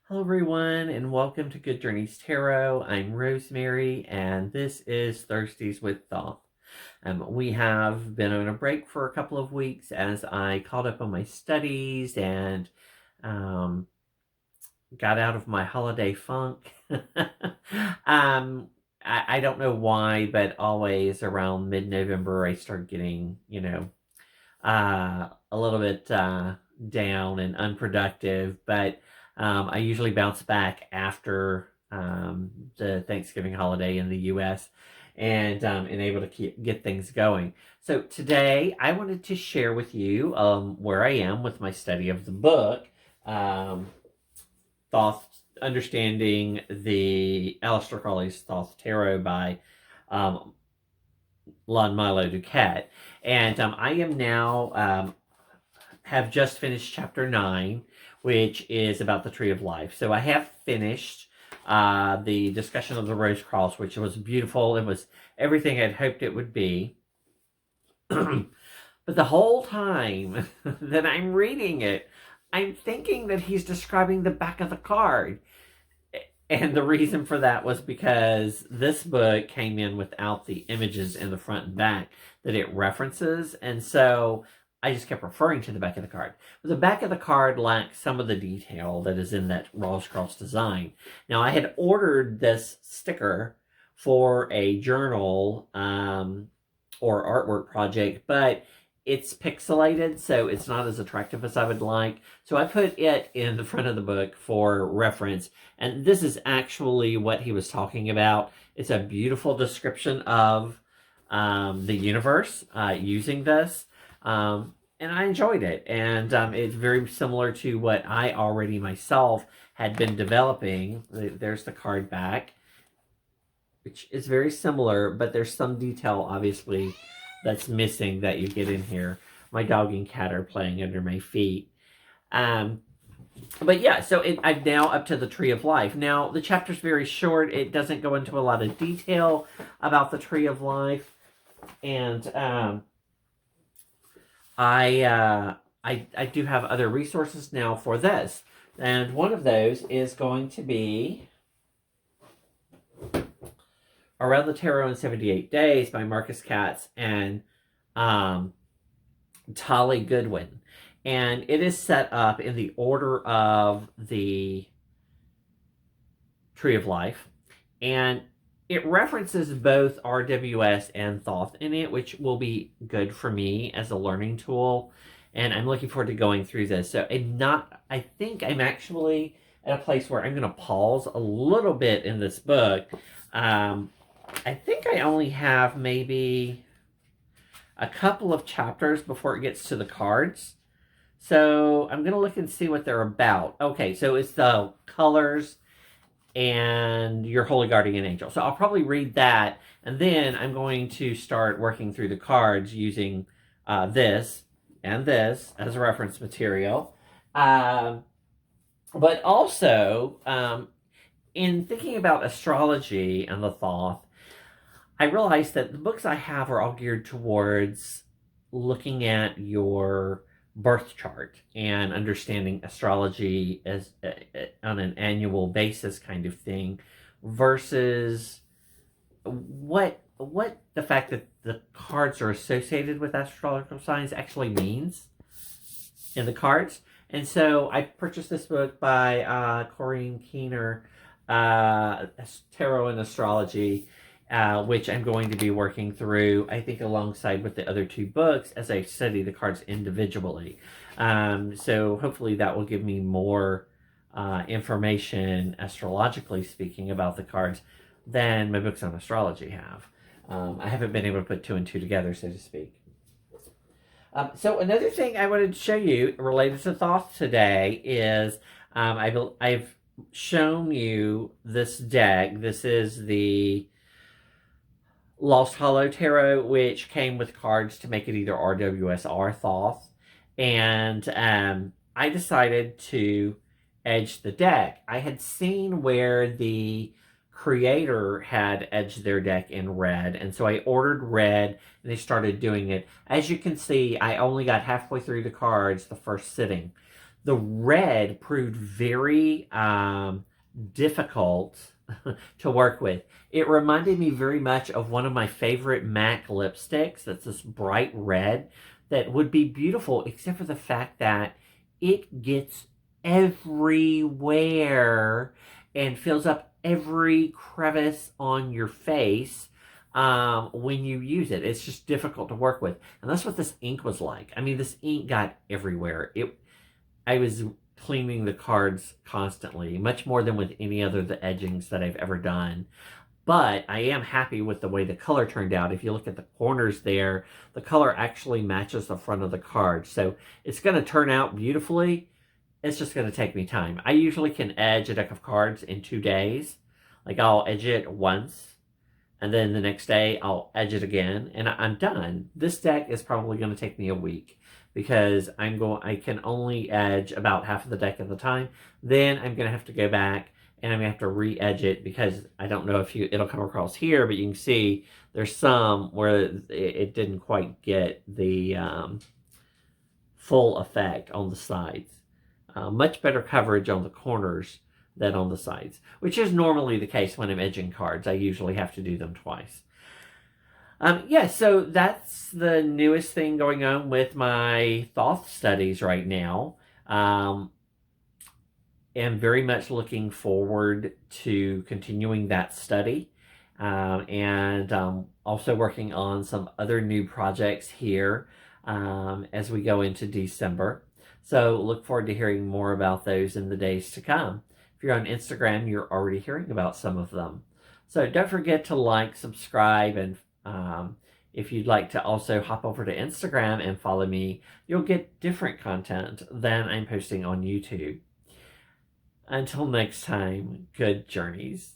Hello, everyone, and welcome to Good Journeys Tarot. I'm Rosemary, and this is Thursdays with Thoth. We have been on a break for a couple of weeks as I caught up on my studies and um, got out of my holiday funk. I don't know why, but always around mid-November, I start getting, a little bit down and unproductive, but I usually bounce back after the Thanksgiving holiday in the U.S. and able to get things going. So today I wanted to share with you where I am with my study of the book, Thoth, Understanding the Aleister Crowley's Thoth Tarot by um, Lon Milo Duquette. And I am now have just finished chapter 9, which is about the Tree of Life. So I have finished the discussion of the Rose Cross, which was beautiful. It was everything I'd hoped it would be. But the whole time that I'm reading it, I'm thinking that he's describing the back of the card. And the reason for that was because this book came in without the images in the front and back that it references. And so I just kept referring to the back of the card. But the back of the card lacks some of the detail that is in that Rose Cross design. Now, I had ordered this sticker for a journal or artwork project, but it's pixelated, so it's not as attractive as I would like. So I put it in the front of the book for reference. And this is actually what he was talking about. It's a beautiful description of the universe using this. And I enjoyed it. And it's very similar to what I already myself had been developing. There's the card back, which is very similar, but there's some detail, obviously, that's missing that you get in here. My dog and cat are playing under my feet. But yeah, so I'm now up to the Tree of Life. Now, the chapter's very short. It doesn't go into a lot of detail about the Tree of Life. And I do have other resources now for this. And one of those is going to be Around the Tarot in 78 Days by Marcus Katz and Tolly Goodwin. And it is set up in the order of the Tree of Life. And it references both RWS and Thoth in it, which will be good for me as a learning tool. And I'm looking forward to going through this. So I think I'm actually at a place where I'm going to pause a little bit in this book. I think I only have maybe a couple of chapters before it gets to the cards. So I'm going to look and see what they're about. Okay, so it's the colors and your Holy Guardian Angel. So I'll probably read that, and then I'm going to start working through the cards using this and this as a reference material. But also, in thinking about astrology and the Thoth, I realized that the books I have are all geared towards looking at your birth chart and understanding astrology as on an annual basis kind of thing, versus what the fact that the cards are associated with astrological signs actually means in the cards. And so I purchased this book by Corinne Keener, Tarot and Astrology, which I'm going to be working through, I think, alongside with the other two books as I study the cards individually. So hopefully that will give me more information, astrologically speaking, about the cards than my books on astrology have. I haven't been able to put two and two together, so to speak. So another thing I wanted to show you related to Thoth today is I've shown you this deck. This is the Lost Hollow Tarot, which came with cards to make it either RWS or Thoth. And I decided to edge the deck. I had seen where the creator had edged their deck in red, and so I ordered red, and they started doing it. As you can see, I only got halfway through the cards the first sitting. The red proved very difficult to work with. It reminded me very much of one of my favorite MAC lipsticks. That's this bright red that would be beautiful, except for the fact that it gets everywhere and fills up every crevice on your face when you use it. It's just difficult to work with. And that's what this ink was like. I mean, this ink got everywhere. I was cleaning the cards constantly, much more than with any other the edgings that I've ever done. But I am happy with the way the color turned out. If you look at the corners there, the color actually matches the front of the card. So it's going to turn out beautifully. It's just going to take me time. I usually can edge a deck of cards in 2 days. Like I'll edge it once, and then the next day I'll edge it again, and I'm done. This deck is probably going to take me a week because I can only edge about half of the deck at the time. Then I'm going to have to go back and I'm going to have to re-edge it because I don't know if it'll come across here, but you can see there's some where it didn't quite get the full effect on the sides. Much better coverage on the corners than on the sides, which is normally the case when I'm edging cards. I usually have to do them twice. Yeah, so that's the newest thing going on with my Thoth studies right now. Am very much looking forward to continuing that study, and also working on some other new projects here as we go into December. So look forward to hearing more about those in the days to come. If you're on Instagram, you're already hearing about some of them. So don't forget to like, subscribe, and if you'd like to also hop over to Instagram and follow me, you'll get different content than I'm posting on YouTube. Until next time, good journeys.